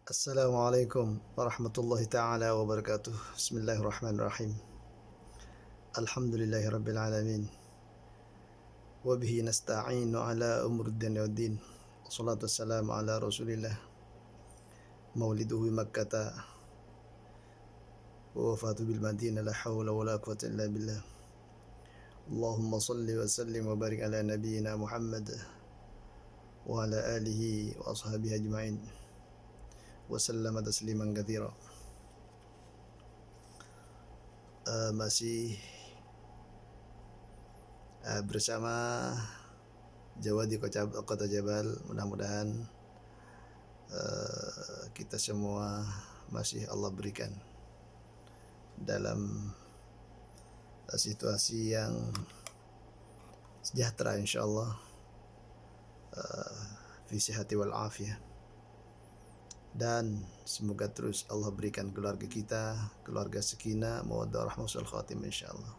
Assalamualaikum warahmatullahi ta'ala wabarakatuh. Bismillahirrahmanirrahim. Alhamdulillahi rabbil alamin. Wabihi nasta'inu ala umuriddin waddin. Wassalatu wassalamu ala rasulillah. Mauliduhu makkata wa wafatu bil madinah. La hawla wa la quwwata illa billah. Allahumma salli wa sallim wa barik ala nabiyyina Muhammad wa ala alihi wa ashabihi ajma'in. Wa sallama tasliman katsira. Masih bersama Jawa di Kota Jabal. Mudah-mudahan kita semua masih Allah berikan dalam situasi yang sejahtera insyaallah, fi sihati wal afiyah, dan semoga terus Allah berikan keluarga kita keluarga sakinah mawaddah rahmah wal khatim insyaallah.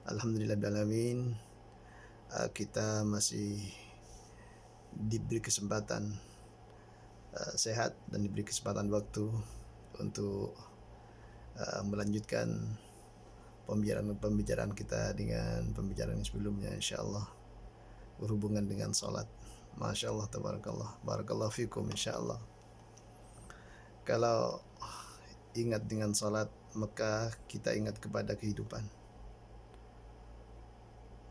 Alhamdulillahirrahmanirrahim. Kita masih diberi kesempatan sehat dan diberi kesempatan waktu untuk melanjutkan pembicaraan kita dengan pembicaraan yang sebelumnya insyaallah berhubungan dengan salat. Masya Allah, tabarakallah, barakallahu fikum insyaallah. Kalau ingat dengan salat, maka kita ingat kepada kehidupan.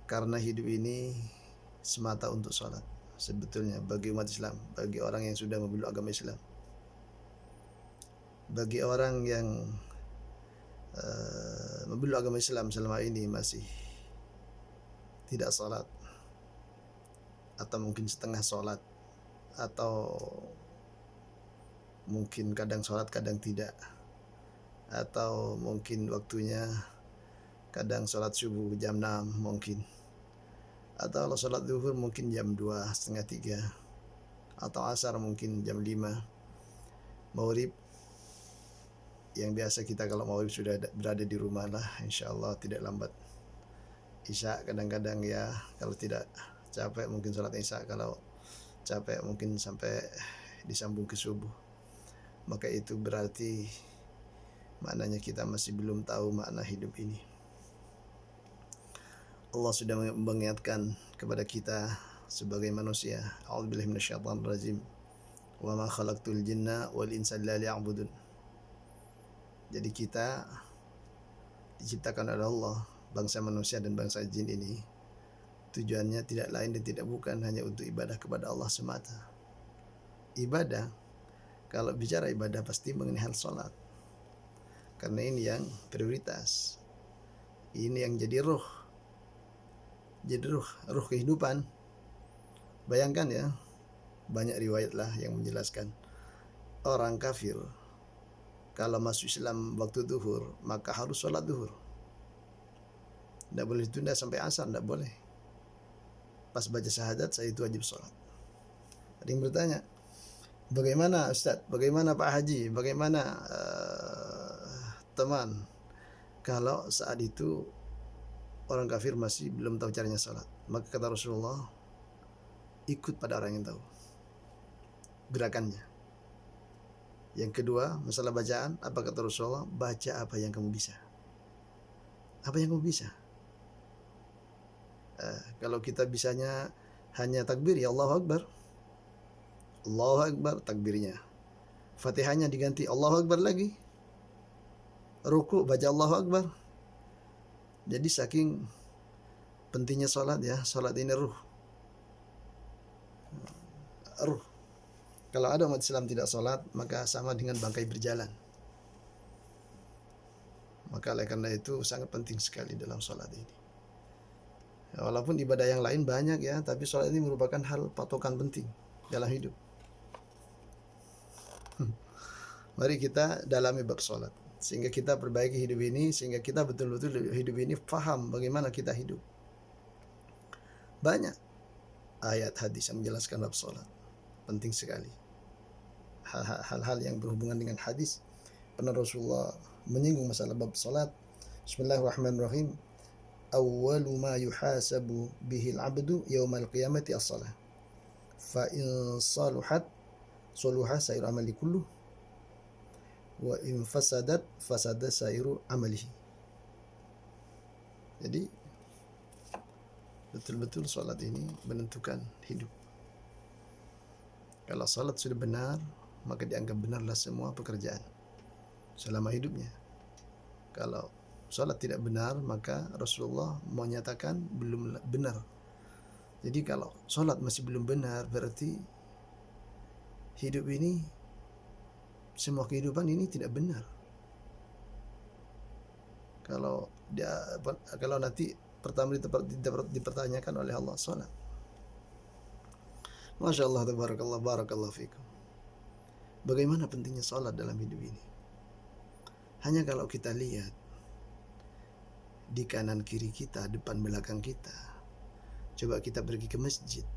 Karena hidup ini semata untuk salat. Sebetulnya bagi umat Islam, bagi orang yang sudah memeluk agama Islam, bagi orang yang memeluk agama Islam selama ini masih tidak salat, atau mungkin setengah salat, atau mungkin kadang salat kadang tidak, atau mungkin waktunya kadang salat subuh jam 6 mungkin, atau kalau salat zuhur mungkin jam 2, setengah 3, atau asar mungkin jam 5, maghrib yang biasa kita kalau maghrib sudah berada di rumah lah insyaallah tidak lambat. Isya kadang-kadang ya, kalau tidak capek mungkin salat isya, kalau capek mungkin sampai disambung ke subuh. Maka itu berarti maknanya kita masih belum tahu makna hidup ini. Allah sudah mengingatkan kepada kita sebagai manusia, a'udzubillahi minasyaitonir rajim, wa ma khalaqtul jinna wal insa illa liya'budun. Jadi kita diciptakan oleh Allah, bangsa manusia dan bangsa jin ini, tujuannya tidak lain dan tidak bukan hanya untuk ibadah kepada Allah semata. Ibadah, kalau bicara ibadah pasti mengenai hal salat, karena ini yang prioritas, ini yang jadi ruh kehidupan. Bayangkan ya, banyak riwayat lah yang menjelaskan orang kafir kalau masuk Islam waktu zuhur maka harus sholat zuhur, tidak boleh ditunda sampai asar, tidak boleh. Pas baca syahadat saya itu wajib sholat. Ada yang bertanya, bagaimana Ustadz, bagaimana Pak Haji, bagaimana teman, kalau saat itu orang kafir masih belum tahu caranya sholat? Maka kata Rasulullah, ikut pada orang yang tahu gerakannya. Yang kedua, masalah bacaan, apa kata Rasulullah? Baca apa yang kamu bisa. Apa yang kamu bisa. Kalau kita bisanya hanya takbir, ya Allahu Akbar, Allahu Akbar takbirnya. Fatihahnya diganti Allahu Akbar lagi. Ruku baca Allahu Akbar. Jadi saking pentingnya salat ya, salat ini ruh. Kalau ada umat Islam tidak salat, maka sama dengan bangkai berjalan. Maka oleh karena itu sangat penting sekali dalam salat ini. Ya, walaupun ibadah yang lain banyak ya, tapi salat ini merupakan hal patokan penting dalam hidup. Mari kita dalami bab salat, sehingga kita perbaiki hidup ini, sehingga kita betul-betul hidup ini paham bagaimana kita hidup. Banyak ayat hadis yang menjelaskan bab salat, penting sekali. Hal-hal yang berhubungan dengan hadis, pernah Rasulullah menyinggung masalah bab salat. Bismillahirrahmanirrahim. Awwalu ma yuhasabu bihil abdu yaumal qiyamati as-salah. Fa in saluhat soluha sairu amali kullu wa in fasadat fasada sairu amalihi. Jadi betul-betul salat ini menentukan hidup. Kalau salat sudah benar, maka dianggap benarlah semua pekerjaan selama hidupnya. Kalau salat tidak benar, maka Rasulullah menyatakan belum benar. Jadi kalau salat masih belum benar, berarti hidup ini, semua kehidupan ini tidak benar. Kalau nanti pertama dipertanyakan oleh Allah salat. Masya Allah, tabarakallah, barakallahu fikum. Bagaimana pentingnya salat dalam hidup ini? Hanya kalau kita lihat di kanan kiri kita, depan belakang kita, coba kita pergi ke masjid,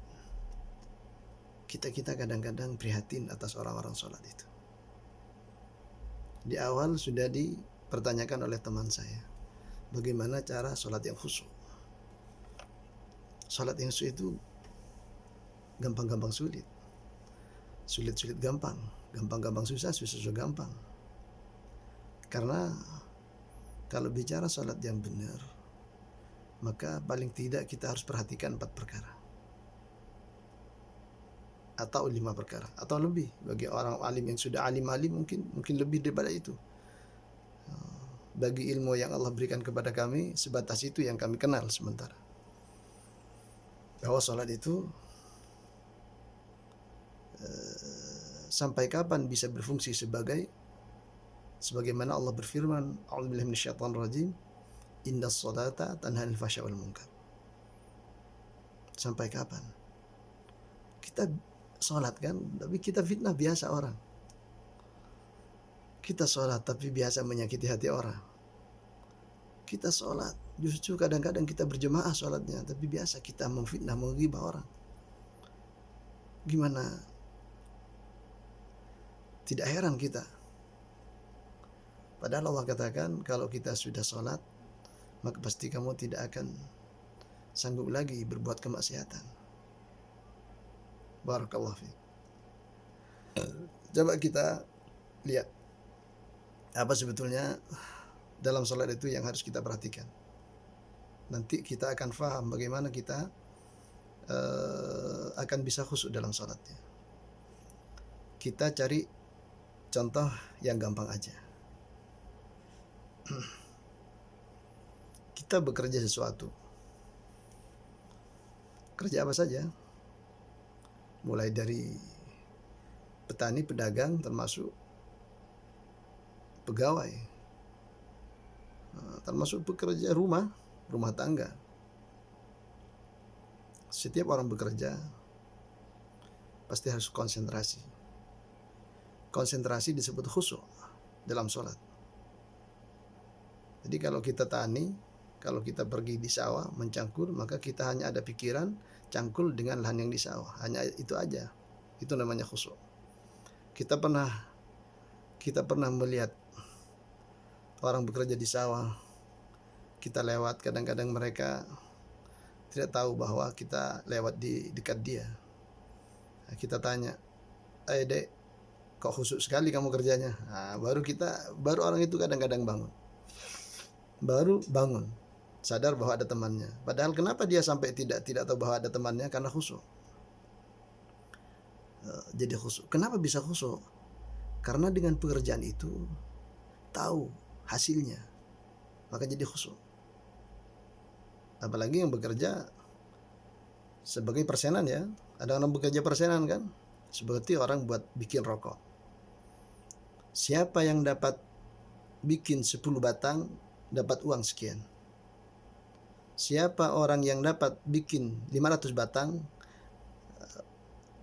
kita kadang-kadang prihatin atas orang-orang salat itu. Di awal sudah dipertanyakan oleh teman saya, bagaimana cara salat yang khusyuk. Salat yang khusyuk itu gampang-gampang sulit, sulit-sulit gampang, gampang-gampang susah, susah gampang. Karena kalau bicara salat yang benar, maka paling tidak kita harus perhatikan 4 perkara atau 5 perkara atau lebih. Bagi orang alim yang sudah alim mungkin lebih daripada itu. Bagi ilmu yang Allah berikan kepada kami, sebatas itu yang kami kenal sementara. Bahwa salat itu sampai kapan bisa berfungsi sebagaimana Allah berfirman, a'udzubillahi minasyaitonir rajim, innas salata tanha 'anil fahsya'i wal munkar. Sampai kapan kita salat kan, tapi kita fitnah biasa orang. Kita salat tapi biasa menyakiti hati orang. Kita salat, justru kadang-kadang kita berjemaah salatnya, tapi biasa kita memfitnah, menggibah orang. Gimana? Tidak heran kita. Padahal Allah katakan, kalau kita sudah salat, maka pasti kamu tidak akan sanggup lagi berbuat kemaksiatan. Barakallahu fiik. Coba kita lihat apa sebetulnya dalam salat itu yang harus kita perhatikan. Nanti kita akan faham bagaimana kita akan bisa khusyuk dalam salatnya. Kita cari contoh yang gampang aja. Kita bekerja sesuatu. Kerja apa saja? Mulai dari petani, pedagang, termasuk pegawai, termasuk pekerja rumah tangga. Setiap orang bekerja pasti harus konsentrasi. Konsentrasi disebut khusyuk dalam sholat. Jadi kalau kita tani, kalau kita pergi di sawah mencangkul, maka kita hanya ada pikiran cangkul dengan lahan yang di sawah. Hanya itu aja. Itu namanya khusyuk. Kita pernah melihat orang bekerja di sawah. Kita lewat, kadang-kadang mereka tidak tahu bahwa kita lewat di dekat dia. Nah, kita tanya, dek, kok khusyuk sekali kamu kerjanya? Nah, baru orang itu kadang-kadang bangun. Baru bangun, sadar bahwa ada temannya. Padahal kenapa dia sampai tidak tahu bahwa ada temannya? Karena khusyuk. Jadi khusyuk. Kenapa bisa khusyuk? Karena dengan pekerjaan itu tahu hasilnya, maka jadi khusyuk. Apalagi yang bekerja sebagai persenan ya. Ada orang bekerja persenan kan? Seperti orang buat bikin rokok. Siapa yang dapat bikin 10 batang dapat uang sekian. Siapa orang yang dapat bikin 500 batang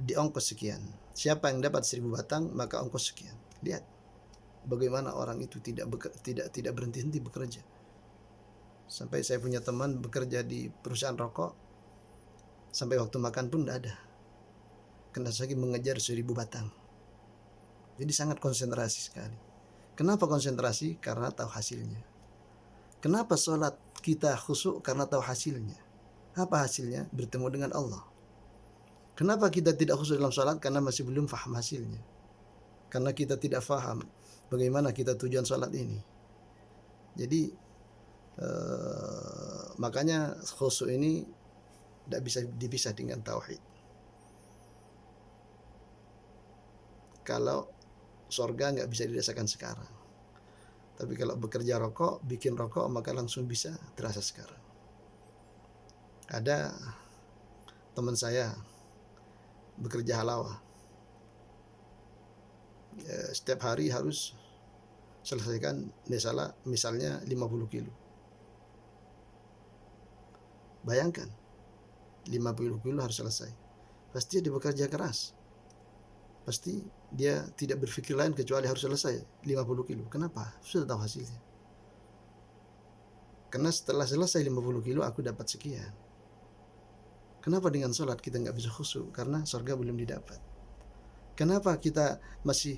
di ongkos sekian. Siapa yang dapat 1000 batang maka ongkos sekian. Lihat bagaimana orang itu tidak berhenti-henti bekerja. Sampai saya punya teman bekerja di perusahaan rokok, sampai waktu makan pun tidak ada. Karena saking mengejar 1000 batang. Jadi sangat konsentrasi sekali. Kenapa konsentrasi? Karena tahu hasilnya. Kenapa sholat kita khusyuk? Karena tahu hasilnya. Apa hasilnya? Bertemu dengan Allah. Kenapa kita tidak khusyuk dalam salat? Karena masih belum faham hasilnya. Karena kita tidak faham bagaimana kita tujuan salat ini. Jadi makanya khusyuk ini tidak bisa dipisah dengan tauhid. Kalau surga nggak bisa dirasakan sekarang. Tapi kalau bekerja rokok, bikin rokok, maka langsung bisa terasa sekarang. Ada teman saya bekerja halawah. Setiap hari harus selesaikan misalnya 50 kilo. Bayangkan, 50 kilo harus selesai. Pasti dia bekerja keras. Pasti dia tidak berpikir lain kecuali harus selesai 50 kilo. Kenapa? Sudah tahu hasilnya. Karena setelah selesai 50 kilo aku dapat sekian. Kenapa dengan sholat kita nggak bisa khusyuk? Karena surga belum didapat. Kenapa kita masih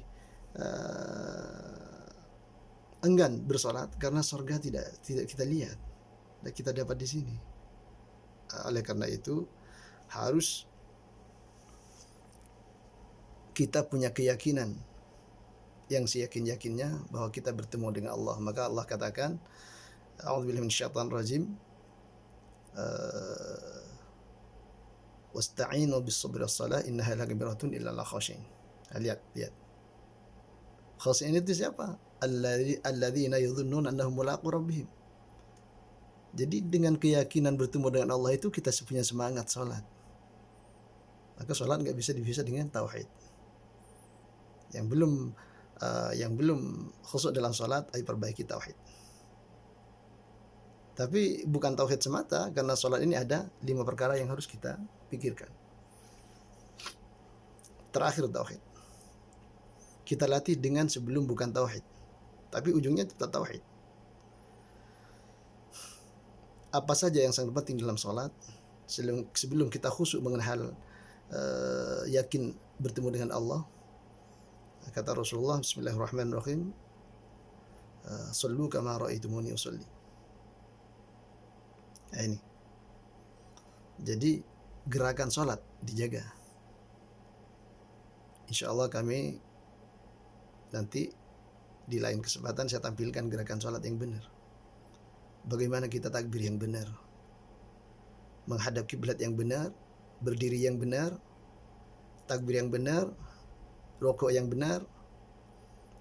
enggan bersolat? Karena surga tidak kita lihat dan kita dapat di sini. Oleh karena itu harus kita punya keyakinan yang seyakin-yakinnya bahwa kita bertemu dengan Allah. Maka Allah katakan, a'udzubillahi minasyaitonir rajim, wasta'inu bis-sabri was-salah innaha lakabiratun illa al-khashiyin. Lihat. Khashiyin itu siapa? Alladzina yadhunnuna annahum mulaqu rabbihim. Jadi dengan keyakinan bertemu dengan Allah itu kita punya semangat salat. Maka salat nggak bisa dipisah dengan tauhid. Yang belum khusyuk dalam salat, ayo perbaiki tauhid. Tapi bukan tauhid semata, karena salat ini ada 5 perkara yang harus kita pikirkan. Terakhir tauhid. Kita latih dengan sebelum bukan tauhid, tapi ujungnya tetap tauhid. Apa saja yang sangat penting dalam salat sebelum kita khusyuk mengenai hal yakin bertemu dengan Allah. Kata Rasulullah, bismillahirrahmanirrahim, sallu kama ra'aitumuni usalli. Nah, ini. Jadi gerakan salat dijaga. Insyaallah kami nanti di lain kesempatan saya tampilkan gerakan salat yang benar. Bagaimana kita takbir yang benar, menghadap kiblat yang benar, berdiri yang benar, takbir yang benar, rukuk yang benar,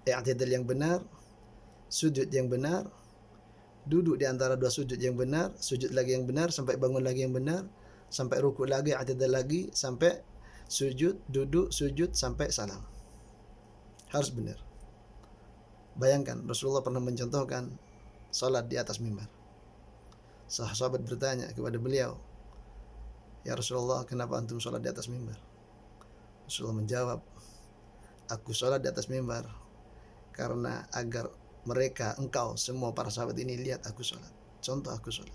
i'tidal yang benar, sujud yang benar, duduk di antara 2 sujud yang benar, sujud lagi yang benar, sampai bangun lagi yang benar, sampai rukuk lagi, i'tidal lagi, sampai sujud, duduk, sujud, sampai salam. Harus benar. Bayangkan Rasulullah pernah mencontohkan salat di atas mimbar. Sahabat bertanya kepada beliau, "Ya Rasulullah, kenapa antum salat di atas mimbar?" Rasulullah menjawab, "Aku salat di atas mimbar karena agar engkau semua para sahabat ini lihat aku salat. Contoh aku salat."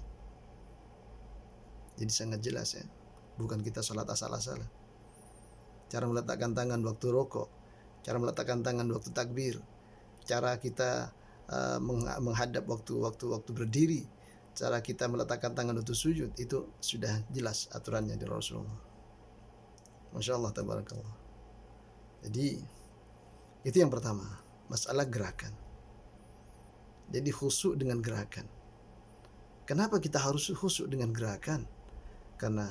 Jadi sangat jelas ya, bukan kita salat asal-asalan. Cara meletakkan tangan waktu rukuk, cara meletakkan tangan waktu takbir, cara kita menghadap waktu berdiri, cara kita meletakkan tangan waktu sujud, itu sudah jelas aturannya di Rasulullah. Masya Allah, tabarakallah. Jadi itu yang pertama, masalah gerakan. Jadi khusyuk dengan gerakan. Kenapa kita harus khusyuk dengan gerakan? Karena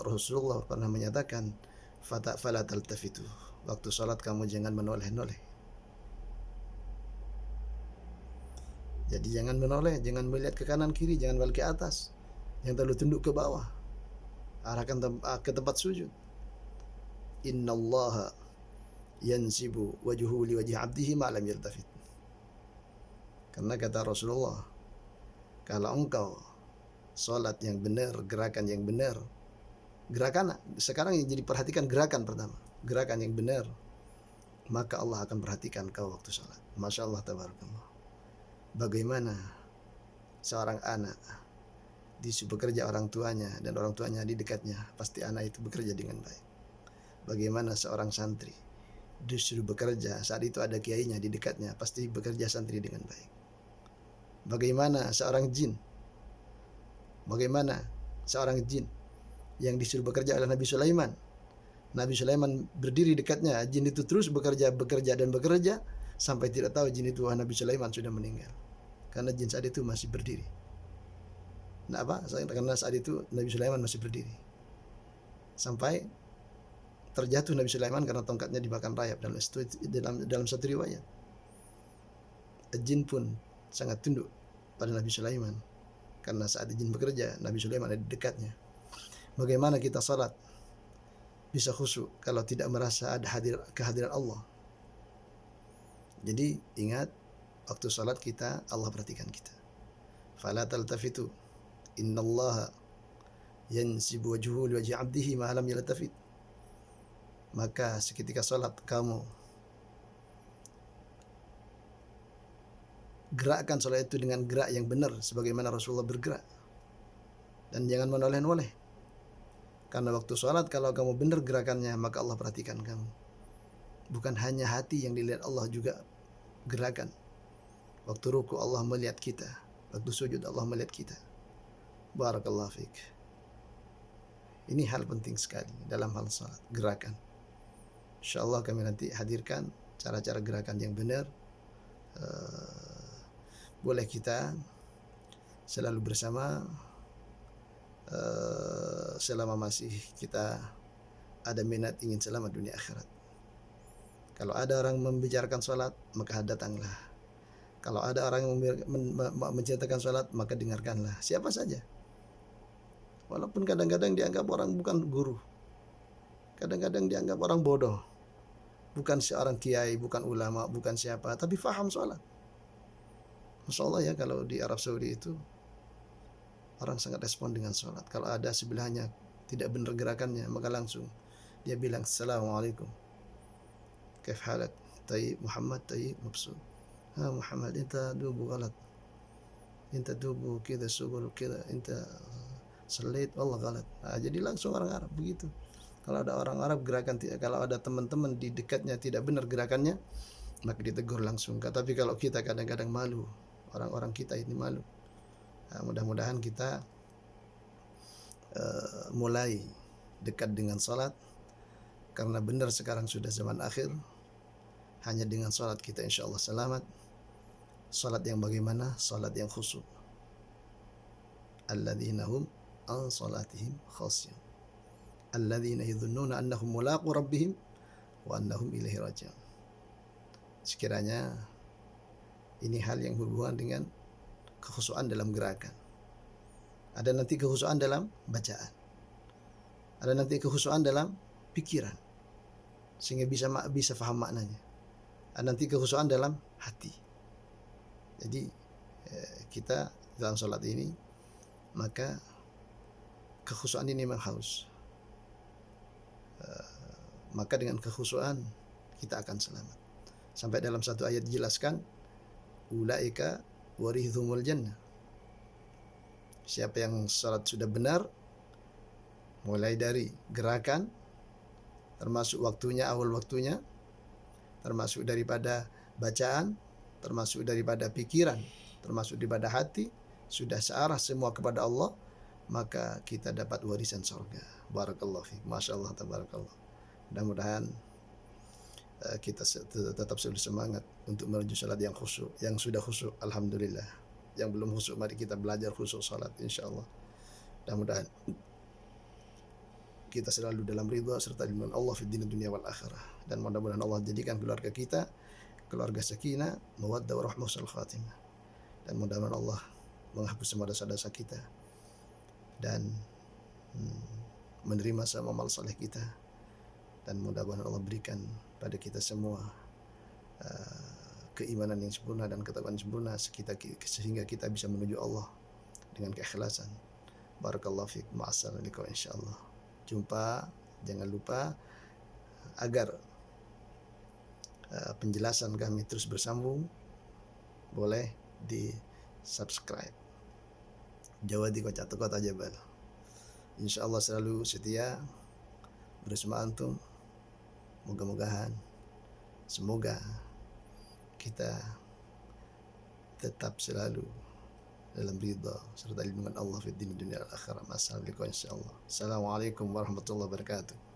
Rasulullah pernah menyatakan, fala taltafitu, waktu salat kamu jangan menoleh-noleh. Jadi jangan menoleh, jangan melihat ke kanan kiri, jangan balik ke atas, jangan terlalu tunduk ke bawah, arahkan ke tempat sujud. Innallaha yansibu wajhuhu li wajhi 'abdihi ma lam yaltafit. Karena kata Rasulullah, kalau engkau salat yang benar, gerakan yang benar, gerakan sekarang yang jadi perhatikan gerakan pertama, gerakan yang benar, maka Allah akan perhatikan kau waktu salat. Masya Allah, tabarakallah. Bagaimana seorang anak disuruh bekerja orang tuanya dan orang tuanya di dekatnya, pasti anak itu bekerja dengan baik. Bagaimana seorang santri disuruh bekerja, saat itu ada kiainya di dekatnya, pasti bekerja santri dengan baik. Bagaimana seorang jin yang disuruh bekerja oleh Nabi Sulaiman. Nabi Sulaiman berdiri dekatnya, jin itu terus bekerja dan bekerja sampai tidak tahu jin itu Nabi Sulaiman sudah meninggal. Karena jin saat itu masih berdiri. Nah apa? Karena saat itu Nabi Sulaiman masih berdiri. Sampai terjatuh Nabi Sulaiman karena tongkatnya dimakan rayap dalam satu riwayat. Jin pun sangat tunduk pada Nabi Sulaiman karena saat jin bekerja Nabi Sulaiman ada di dekatnya. Bagaimana kita salat bisa khusyuk kalau tidak merasa ada kehadiran Allah? Jadi ingat, waktu salat kita Allah perhatikan kita. Fala taltafitu innallaha yansibu wajhuhu liwajhi 'abdihi ma lam yaltafit. Maka seketika salat kamu gerakkan salat itu dengan gerak yang benar sebagaimana Rasulullah bergerak. Dan jangan menoleh-noleh. Karena waktu salat kalau kamu benar gerakannya maka Allah perhatikan kamu. Bukan hanya hati yang dilihat Allah, juga gerakan. Waktu ruku Allah melihat kita, waktu sujud Allah melihat kita. Barakallahu fiik. Ini hal penting sekali dalam hal salat, gerakan. InsyaAllah kami nanti hadirkan cara-cara gerakan yang benar. Boleh kita selalu bersama selama masih kita ada minat ingin selamat dunia akhirat. Kalau ada orang membicarakan salat, maka datanglah. Kalau ada orang yang menceritakan salat, maka dengarkanlah. Siapa saja. Walaupun kadang-kadang dianggap orang bukan guru. Kadang-kadang dianggap orang bodoh. Bukan seorang kiai, bukan ulama, bukan siapa, tapi faham salat. Masya Allah ya, kalau di Arab Saudi itu orang sangat respon dengan sholat. Kalau ada sebelahnya tidak benar gerakannya, maka langsung dia bilang Assalamualaikum, kaif halak, tayyib Muhammad, tayyib mabsud. Muhammad, inta dubu galat, inta dubu kida sugul kida, inta salit wallah galat. Jadi langsung orang Arab begitu. Kalau ada orang Arab gerakan, kalau ada teman-teman di dekatnya tidak benar gerakannya, maka ditegur langsung. Tapi kalau kita kadang-kadang malu, orang-orang kita ini malu. Mudah-mudahan kita mulai dekat dengan salat, karena benar sekarang sudah zaman akhir. Hanya dengan salat kita insya Allah selamat. Salat yang bagaimana? Salat yang khusyuk. Alladzina hum an salatihim khashyun, alladzina yadhunnuna annahum mulaqu rabbihim wa annahum ilaihi raji'un. Sekiranya ini hal yang berhubungan dengan kekhusyuan dalam gerakan. Ada nanti kekhusyuan dalam bacaan. Ada nanti kekhusyuan dalam pikiran, sehingga bisa faham maknanya. Ada nanti kekhusyuan dalam hati. Jadi kita dalam salat ini, maka kekhusyuan ini memang harus. Maka dengan kekhusyuan kita akan selamat. Sampai dalam satu ayat dijelaskan, ulaika warithumul jannah. Siapa yang salat sudah benar, mulai dari gerakan, termasuk waktunya, awal waktunya, termasuk daripada bacaan, termasuk daripada pikiran, termasuk daripada hati, sudah searah semua kepada Allah, maka kita dapat warisan surga. Barakallahu fiik. Masya Allah, tabarakallah. Mudah-mudahan kita tetap selalu semangat untuk menuju salat yang khusyuk. Yang sudah khusyuk, alhamdulillah. Yang belum khusyuk, mari kita belajar khusyuk salat, insyaallah. Mudah-mudahan kita selalu dalam ridha serta lindungan Allah fi dunia wal akhirah. Dan mudah-mudahan Allah jadikan keluarga kita keluarga sakinah, mawaddah warahmah husnul khatimah. Dan mudah-mudahan Allah menghapus semua dosa-dosa kita dan menerima semua amal saleh kita. Dan mudah-mudahan Allah berikan pada kita semua keimanan yang sempurna dan ketakwaan sempurna sehingga kita bisa menuju Allah dengan keikhlasan. Barakallahu fiik. Ma'assalamualaikum insyaallah. Jumpa. Jangan lupa agar penjelasan kami terus bersambung, boleh di subscribe. Jawa di Kota Jabal. Insyaallah selalu setia bersama antum. Semoga kita tetap selalu dalam ridha serta lindungan Allah fi dunia dan akhirat. Masalah insyaallah. Assalamualaikum warahmatullahi wabarakatuh.